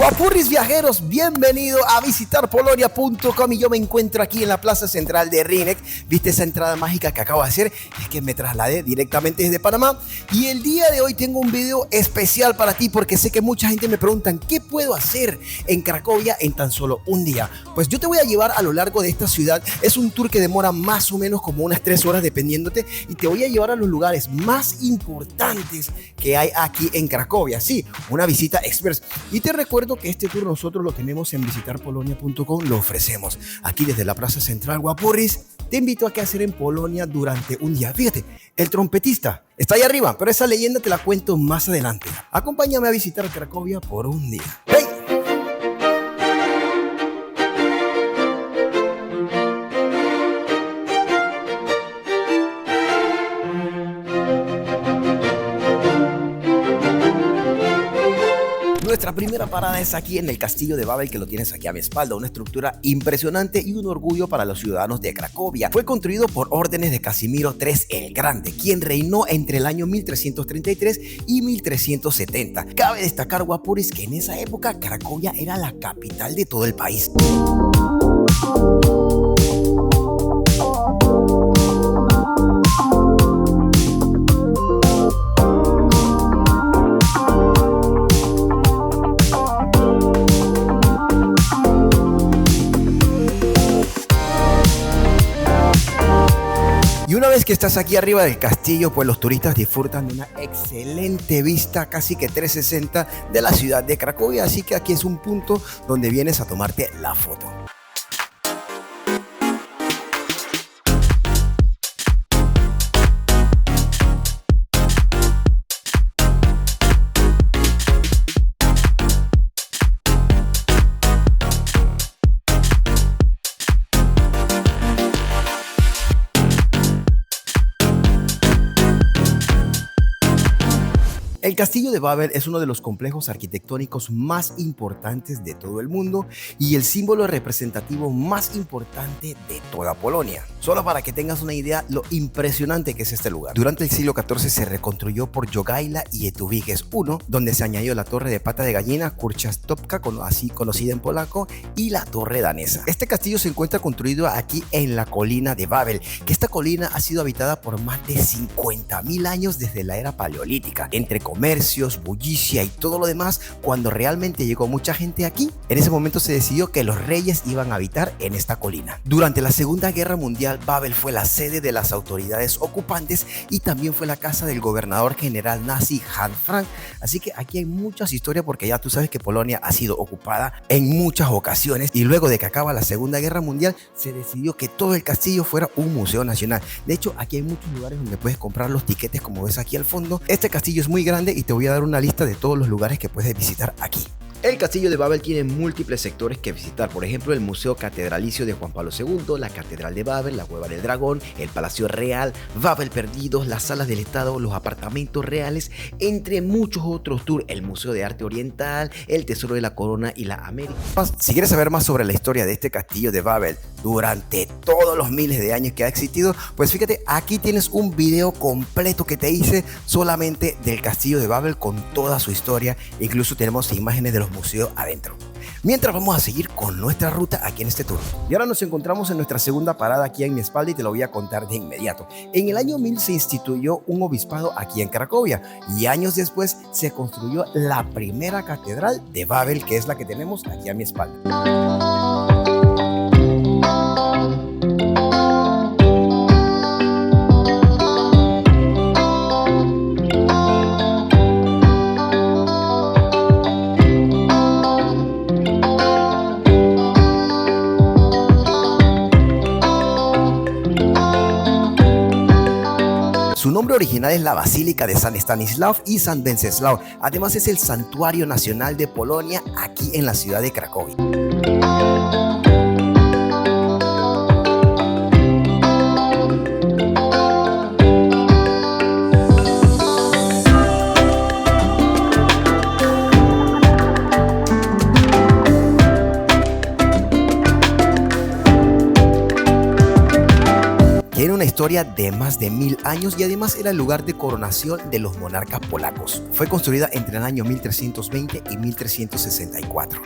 Guapurris viajeros, bienvenido a visitar Polonia.com y yo me encuentro aquí en la plaza central de Rynek. ¿Viste esa entrada mágica que acabo de hacer? Es que me trasladé directamente desde Panamá y el día de hoy tengo un video especial para ti porque sé que mucha gente me preguntan ¿qué puedo hacer en Cracovia en tan solo un día? Pues yo te voy a llevar a lo largo de esta ciudad. Es un tour que demora más o menos como unas 3 horas dependiéndote y te voy a llevar a los lugares más importantes que hay aquí en Cracovia. Sí, una visita express. Y te recuerdo que este tour nosotros lo tenemos en visitarpolonia.com, lo ofrecemos aquí desde la Plaza Central. Guapurris, te invito a qué hacer en Polonia durante un día. Fíjate, el trompetista está ahí arriba, pero esa leyenda te la cuento más adelante. Acompáñame a visitar Cracovia por un día. ¡Hey! Nuestra primera parada es aquí en el Castillo de Wawel, que lo tienes aquí a mi espalda, una estructura impresionante y un orgullo para los ciudadanos de Cracovia. Fue construido por órdenes de Casimiro III el Grande, quien reinó entre el año 1333 y 1370. Cabe destacar, Guapurris, que en esa época Cracovia era la capital de todo el país. Y una vez que estás aquí arriba del castillo, pues los turistas disfrutan de una excelente vista, casi que 360 de la ciudad de Cracovia. Así que aquí es un punto donde vienes a tomarte la foto. El Castillo de Wawel es uno de los complejos arquitectónicos más importantes de todo el mundo y el símbolo representativo más importante de toda Polonia. Solo para que tengas una idea lo impresionante que es este lugar. Durante el siglo XIV se reconstruyó por Jogaila y Etuwiges I, donde se añadió la torre de pata de gallina Kurczastopka, así conocida en polaco, y la torre danesa. Este castillo se encuentra construido aquí en la colina de Wawel, que esta colina ha sido habitada por más de 50.000 años desde la era paleolítica, entre comercios, bullicia y todo lo demás. Cuando realmente llegó mucha gente aquí, en ese momento se decidió que los reyes iban a habitar en esta colina. Durante la Segunda Guerra Mundial, Wawel fue la sede de las autoridades ocupantes y también fue la casa del gobernador general nazi Hans Frank. Así que aquí hay muchas historias porque ya tú sabes que Polonia ha sido ocupada en muchas ocasiones y luego de que acaba la Segunda Guerra Mundial se decidió que todo el castillo fuera un museo nacional. De hecho, aquí hay muchos lugares donde puedes comprar los tiquetes como ves aquí al fondo. Este castillo es muy grande y te voy a dar una lista de todos los lugares que puedes visitar aquí. El Castillo de Wawel tiene múltiples sectores que visitar, por ejemplo el Museo Catedralicio de Juan Pablo II, la Catedral de Wawel, la Cueva del Dragón, el Palacio Real, Wawel Perdidos, las salas del Estado, los apartamentos reales, entre muchos otros tours, el Museo de Arte Oriental, el Tesoro de la Corona y la América. Si quieres saber más sobre la historia de este Castillo de Wawel durante todos los miles de años que ha existido, pues fíjate, aquí tienes un video completo que te hice solamente del Castillo de Wawel con toda su historia, incluso tenemos imágenes de los museos adentro. Mientras vamos a seguir con nuestra ruta aquí en este tour. Y ahora nos encontramos en nuestra segunda parada aquí en mi espalda y te lo voy a contar de inmediato. En el año 1000 se instituyó un obispado aquí en Cracovia y años después se construyó la primera catedral de Wawel, que es la que tenemos aquí a mi espalda. Su nombre original es la Basílica de San Stanislaw y San Wenceslao. Además es el santuario nacional de Polonia aquí en la ciudad de Cracovia. una historia de más de 1000 años y además era el lugar de coronación de los monarcas polacos. Fue construida entre el año 1320 y 1364.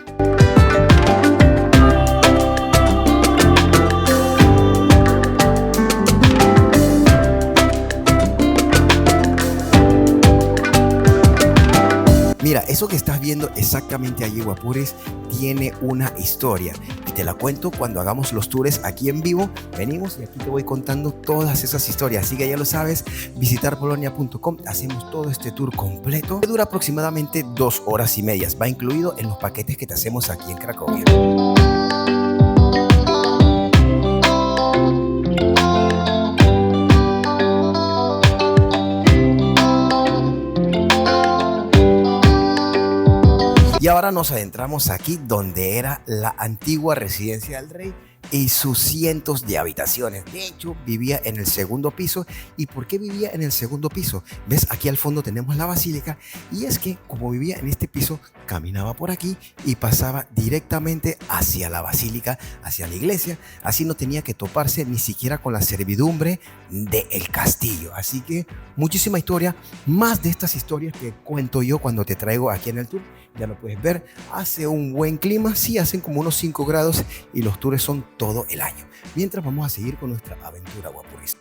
Mira, eso que estás viendo exactamente allí, Guapures, tiene una historia y te la cuento cuando hagamos los tours aquí en vivo. Venimos y aquí te voy contando todas esas historias, así que ya lo sabes, visitarpolonia.com, hacemos todo este tour completo que dura aproximadamente 2 horas y media, va incluido en los paquetes que te hacemos aquí en Cracovia. Y ahora nos adentramos aquí donde era la antigua residencia del rey y sus cientos de habitaciones. De hecho, vivía en el segundo piso. ¿Y por qué vivía en el segundo piso? ¿Ves? Aquí al fondo tenemos la basílica y es que como vivía en este piso, caminaba por aquí y pasaba directamente hacia la basílica, hacia la iglesia. Así no tenía que toparse ni siquiera con la servidumbre del castillo. Así que muchísima historia, más de estas historias que cuento yo cuando te traigo aquí en el tour. Ya lo puedes ver, hace un buen clima, sí hacen como unos 5 grados y los tours son todo el año. Mientras vamos a seguir con nuestra aventura, Guapures.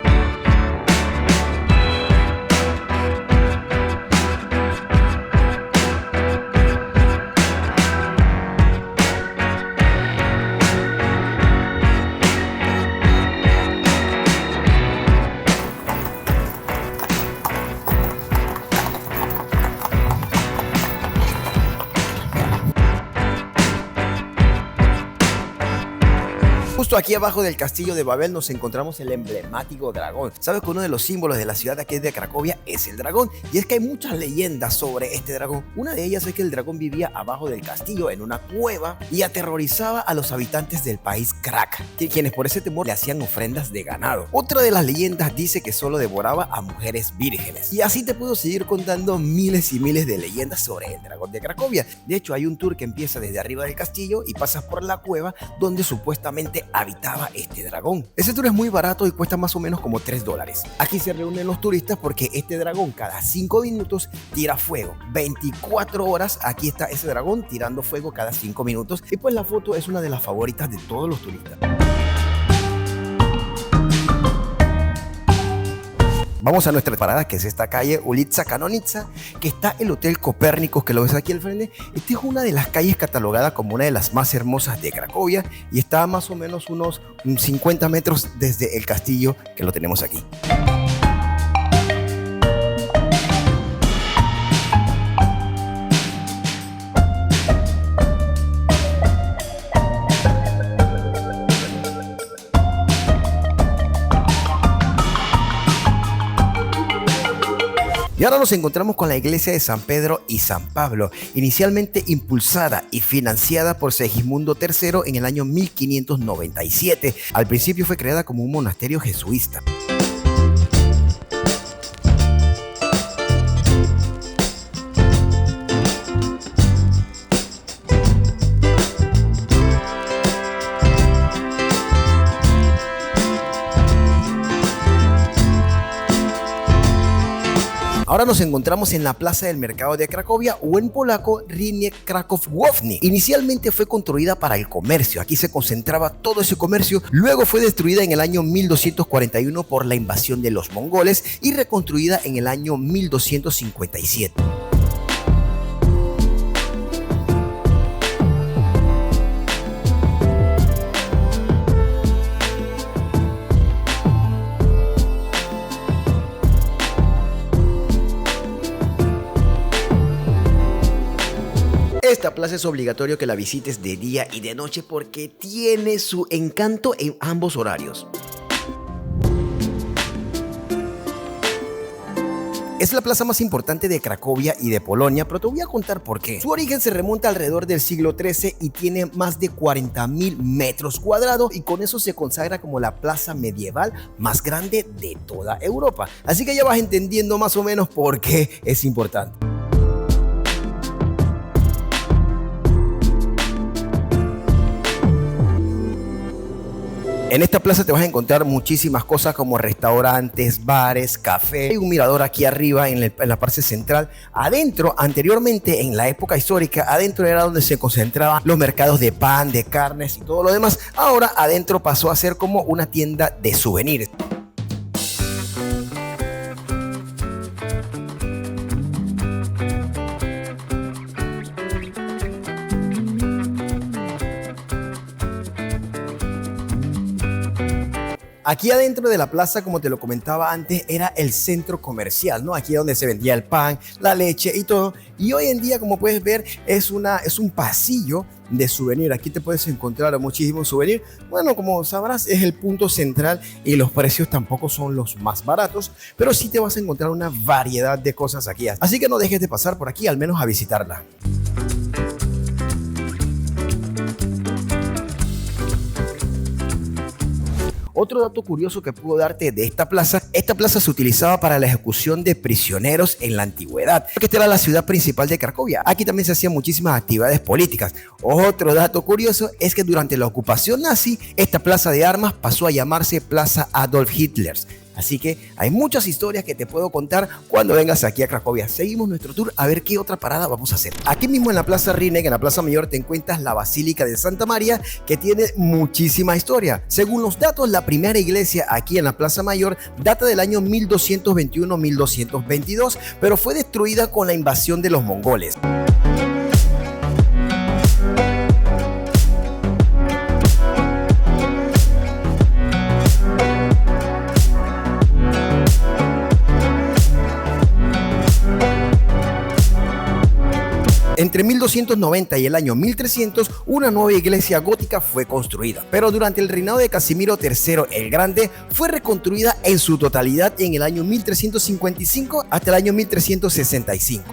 Justo aquí abajo del castillo de Babel nos encontramos el emblemático dragón. Sabes que uno de los símbolos de la ciudad de aquí de Cracovia es el dragón, y es que hay muchas leyendas sobre este dragón. Una de ellas es que el dragón vivía abajo del castillo en una cueva y aterrorizaba a los habitantes del país Crac, quienes por ese temor le hacían ofrendas de ganado. Otra de las leyendas dice que solo devoraba a mujeres vírgenes. Y así te puedo seguir contando miles y miles de leyendas sobre el dragón de Cracovia. De hecho, hay un tour que empieza desde arriba del castillo y pasas por la cueva donde supuestamente habitaba este dragón. Ese tour es muy barato y cuesta más o menos como $3. Aquí se reúnen los turistas porque este dragón cada 5 minutos tira fuego. 24 horas aquí está ese dragón tirando fuego cada 5 minutos y pues la foto es una de las favoritas de todos los turistas. Vamos a nuestra parada, que es esta calle Ulica Kanonitsa, que está el Hotel Copérnicos, que lo ves aquí al frente. Esta es una de las calles catalogada como una de las más hermosas de Cracovia y está a más o menos unos 50 metros desde el castillo que lo tenemos aquí. Y ahora nos encontramos con la iglesia de San Pedro y San Pablo, inicialmente impulsada y financiada por Segismundo III en el año 1597. Al principio fue creada como un monasterio jesuita. Ahora nos encontramos en la plaza del mercado de Cracovia, o en polaco Rynek Kraków-Główny. Inicialmente fue construida para el comercio, aquí se concentraba todo ese comercio, luego fue destruida en el año 1241 por la invasión de los mongoles y reconstruida en el año 1257. Esta plaza es obligatorio que la visites de día y de noche porque tiene su encanto en ambos horarios. Es la plaza más importante de Cracovia y de Polonia, pero te voy a contar por qué. Su origen se remonta alrededor del siglo XIII y tiene más de 40.000 metros cuadrados y con eso se consagra como la plaza medieval más grande de toda Europa. Así que ya vas entendiendo más o menos por qué es importante. En esta plaza te vas a encontrar muchísimas cosas como restaurantes, bares, café. Hay un mirador aquí arriba en la parte central. Adentro, anteriormente en la época histórica, adentro era donde se concentraban los mercados de pan, de carnes y todo lo demás. Ahora adentro pasó a ser como una tienda de souvenirs. Aquí adentro de la plaza, como te lo comentaba antes, era el centro comercial, ¿no? Aquí es donde se vendía el pan, la leche y todo. Y hoy en día, como puedes ver, es un pasillo de souvenir. Aquí te puedes encontrar muchísimos souvenirs. Bueno, como sabrás, es el punto central y los precios tampoco son los más baratos, pero sí te vas a encontrar una variedad de cosas aquí. Así que no dejes de pasar por aquí, al menos a visitarla. Otro dato curioso que puedo darte de esta plaza se utilizaba para la ejecución de prisioneros en la antigüedad, porque esta era la ciudad principal de Cracovia. Aquí también se hacían muchísimas actividades políticas. Otro dato curioso es que durante la ocupación nazi, esta plaza de armas pasó a llamarse Plaza Adolf Hitler. Así que hay muchas historias que te puedo contar cuando vengas aquí a Cracovia. Seguimos nuestro tour a ver qué otra parada vamos a hacer. Aquí mismo en la Plaza Rínek, en la Plaza Mayor, te encuentras la Basílica de Santa María, que tiene muchísima historia. Según los datos, la primera iglesia aquí en la Plaza Mayor data del año 1221-1222, pero fue destruida con la invasión de los mongoles. Entre 1290 y el año 1300, una nueva iglesia gótica fue construida, pero durante el reinado de Casimiro III el Grande fue reconstruida en su totalidad en el año 1355 hasta el año 1365.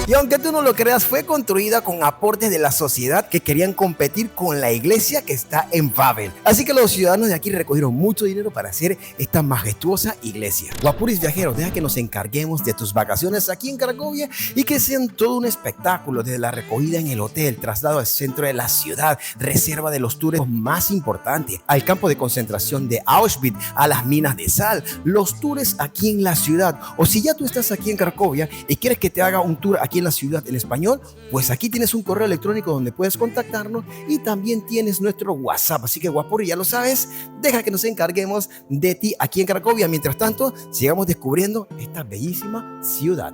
Y aunque tú no lo creas, fue construida con aportes de la sociedad que querían competir con la iglesia que está en Wawel. Así que los ciudadanos de aquí recogieron mucho dinero para hacer esta majestuosa iglesia. Guapuris viajeros, deja que nos encarguemos de tus vacaciones aquí en Cracovia y que sean todo un espectáculo, desde la recogida en el hotel, traslado al centro de la ciudad, reserva de los tours más importantes, al campo de concentración de Auschwitz, a las minas de sal, los tours aquí en la ciudad. O si ya tú estás aquí en Cracovia y quieres que te haga un tour aquí en la ciudad en español, pues aquí tienes un correo electrónico donde puedes contactarnos y también tienes nuestro WhatsApp. Así que Guapuri, ya lo sabes, deja que nos encarguemos de ti aquí en Cracovia. Mientras tanto, sigamos descubriendo esta bellísima ciudad.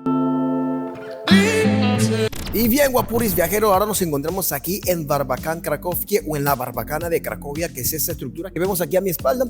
Y bien, Guapuris viajeros, ahora nos encontramos aquí en Barbakan Cracovia, o en la Barbacana de Cracovia, que es esa estructura que vemos aquí a mi espalda.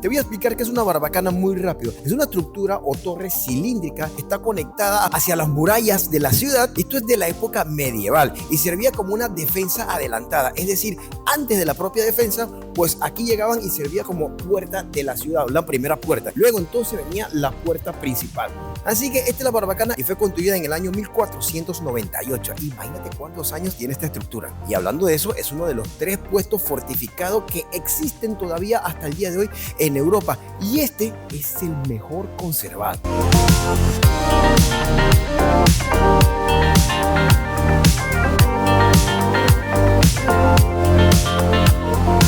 Te voy a explicar que es una barbacana muy rápido. Es una estructura o torre cilíndrica que está conectada hacia las murallas de la ciudad. Esto es de la época medieval y servía como una defensa adelantada. Es decir, antes de la propia defensa, pues aquí llegaban y servía como puerta de la ciudad, la primera puerta. Luego entonces venía la puerta principal. Así que esta es la barbacana y fue construida en el año 1498. Imagínate cuántos años tiene esta estructura. Y hablando de eso, es uno de los 3 puestos fortificados que existen todavía hasta el día de hoy en Europa, y este es el mejor conservado.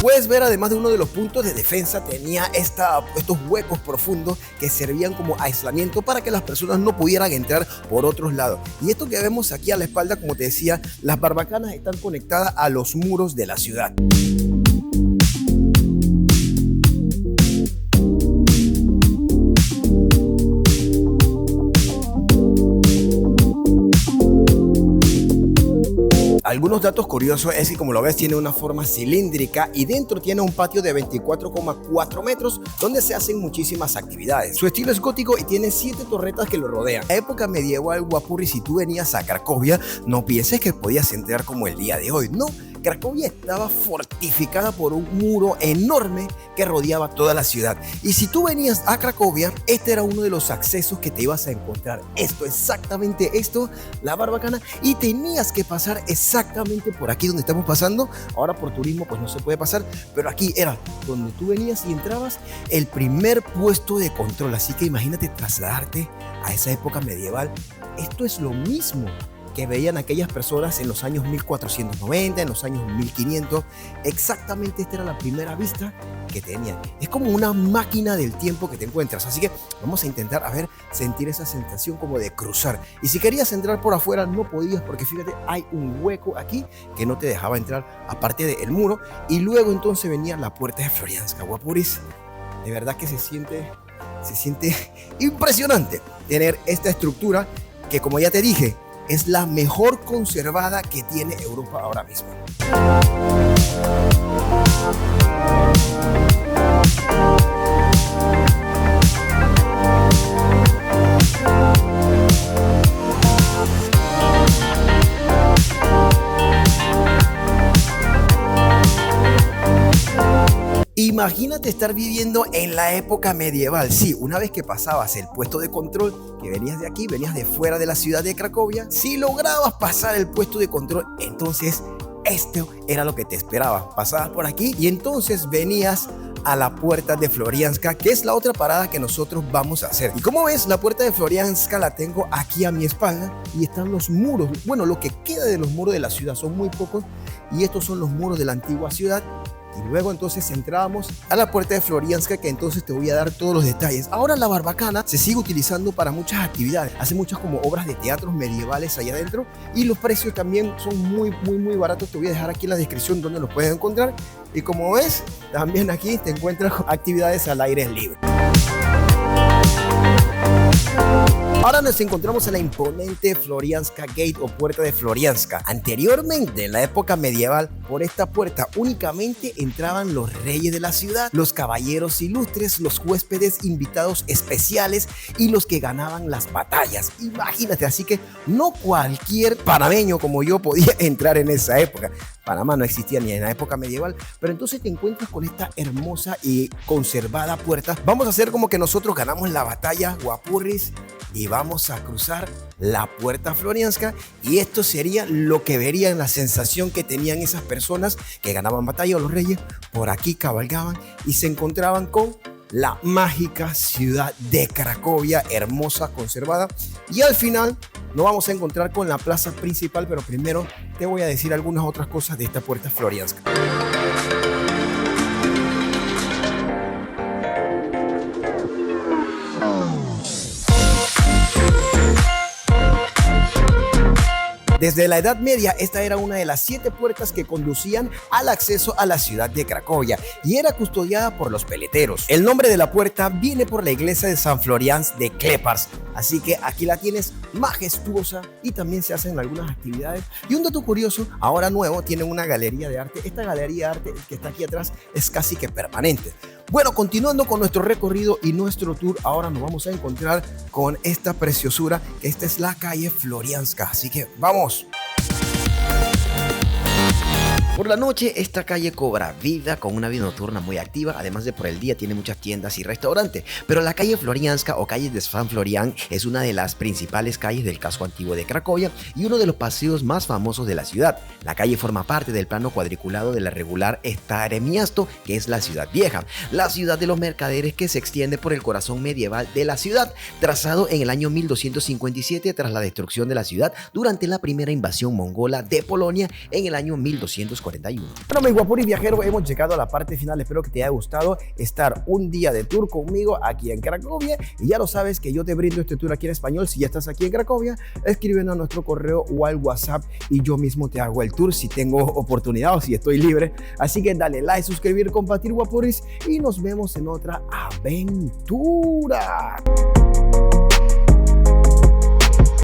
Puedes ver, además de uno de los puntos de defensa, tenía estos huecos profundos que servían como aislamiento para que las personas no pudieran entrar por otros lados. Y esto que vemos aquí a la espalda, como te decía, las barbacanas están conectadas a los muros de la ciudad. Algunos datos curiosos es que, como lo ves, tiene una forma cilíndrica y dentro tiene un patio de 24,4 metros donde se hacen muchísimas actividades. Su estilo es gótico y tiene 7 torretas que lo rodean. En la época medieval, Guapurri, si tú venías a Cracovia, no pienses que podías entrar como el día de hoy, no. Cracovia estaba fortificada por un muro enorme que rodeaba toda la ciudad. Y si tú venías a Cracovia, este era uno de los accesos que te ibas a encontrar. Exactamente esto, la Barbacana, y tenías que pasar exactamente por aquí donde estamos pasando. Ahora por turismo pues no se puede pasar, pero aquí era donde tú venías y entrabas, el primer puesto de control. Así que imagínate trasladarte a esa época medieval. Esto es lo mismo que veían aquellas personas en los años 1490, en los años 1500. Exactamente esta era la primera vista que tenían. Es como una máquina del tiempo que te encuentras. Así que vamos a intentar, sentir esa sensación como de cruzar. Y si querías entrar por afuera, no podías, porque fíjate, hay un hueco aquí que no te dejaba entrar, aparte del muro. Y luego entonces venía la puerta de Florianska. Guapuris, de verdad que se siente impresionante tener esta estructura que, como ya te dije, es la mejor conservada que tiene Europa ahora mismo. Imagínate estar viviendo en la época medieval. Sí, una vez que pasabas el puesto de control, que venías de aquí, venías de fuera de la ciudad de Cracovia, si lograbas pasar el puesto de control, entonces esto era lo que te esperaba. Pasabas por aquí y entonces venías a la puerta de Florianska, que es la otra parada que nosotros vamos a hacer. Y como ves, la puerta de Florianska la tengo aquí a mi espalda y están los muros. Bueno, lo que queda de los muros de la ciudad son muy pocos y estos son los muros de la antigua ciudad. Y luego entonces entrábamos a la puerta de Florianska, que entonces te voy a dar todos los detalles. Ahora la Barbacana se sigue utilizando para muchas actividades. Hace muchas como obras de teatros medievales allá adentro y los precios también son muy baratos. Te voy a dejar aquí en la descripción donde los puedes encontrar. Y como ves, también aquí te encuentras actividades al aire libre. Ahora nos encontramos en la imponente Florianska Gate o puerta de Florianska. Anteriormente, en la época medieval, por esta puerta únicamente entraban los reyes de la ciudad, los caballeros ilustres, los huéspedes invitados especiales y los que ganaban las batallas. Imagínate, así que no cualquier panameño como yo podía entrar en esa época. Panamá no existía ni en la época medieval, pero entonces te encuentras con esta hermosa y conservada puerta. Vamos a hacer como que nosotros ganamos la batalla, guapurris, y vamos a cruzar la puerta Florianska, y esto sería lo que verían, la sensación que tenían esas personas que ganaban batalla o los reyes. Por aquí cabalgaban y se encontraban con la mágica ciudad de Cracovia, hermosa, conservada. Y al final nos vamos a encontrar con la plaza principal, pero primero te voy a decir algunas otras cosas de esta puerta Florianska. Desde la Edad Media, esta era una de las 7 puertas que conducían al acceso a la ciudad de Cracovia y era custodiada por los peleteros. El nombre de la puerta viene por la iglesia de San Florian de Kleparz, así que aquí la tienes, majestuosa, y también se hacen algunas actividades. Y un dato curioso, ahora nuevo, tienen una galería de arte. Esta galería de arte que está aquí atrás es casi que permanente. Bueno, continuando con nuestro recorrido y nuestro tour, ahora nos vamos a encontrar con esta preciosura, que esta es la calle Florianska, así que ¡vamos! Por la noche esta calle cobra vida con una vida nocturna muy activa, además de por el día tiene muchas tiendas y restaurantes. Pero la calle Florianska o calle de San Florian es una de las principales calles del casco antiguo de Cracovia y uno de los paseos más famosos de la ciudad. La calle forma parte del plano cuadriculado de la regular Stare Miasto, que es la ciudad vieja, la ciudad de los mercaderes que se extiende por el corazón medieval de la ciudad, trazado en el año 1257 tras la destrucción de la ciudad durante la primera invasión mongola de Polonia en el año 1241. Bueno, mis guapuris viajeros, hemos llegado a la parte final. Espero que te haya gustado estar un día de tour conmigo aquí en Cracovia. Y ya lo sabes que yo te brindo este tour aquí en español. Si ya estás aquí en Cracovia, escríbenos a nuestro correo o al WhatsApp y yo mismo te hago el tour si tengo oportunidad o si estoy libre. Así que dale like, suscribir, compartir, guapuris, y nos vemos en otra aventura.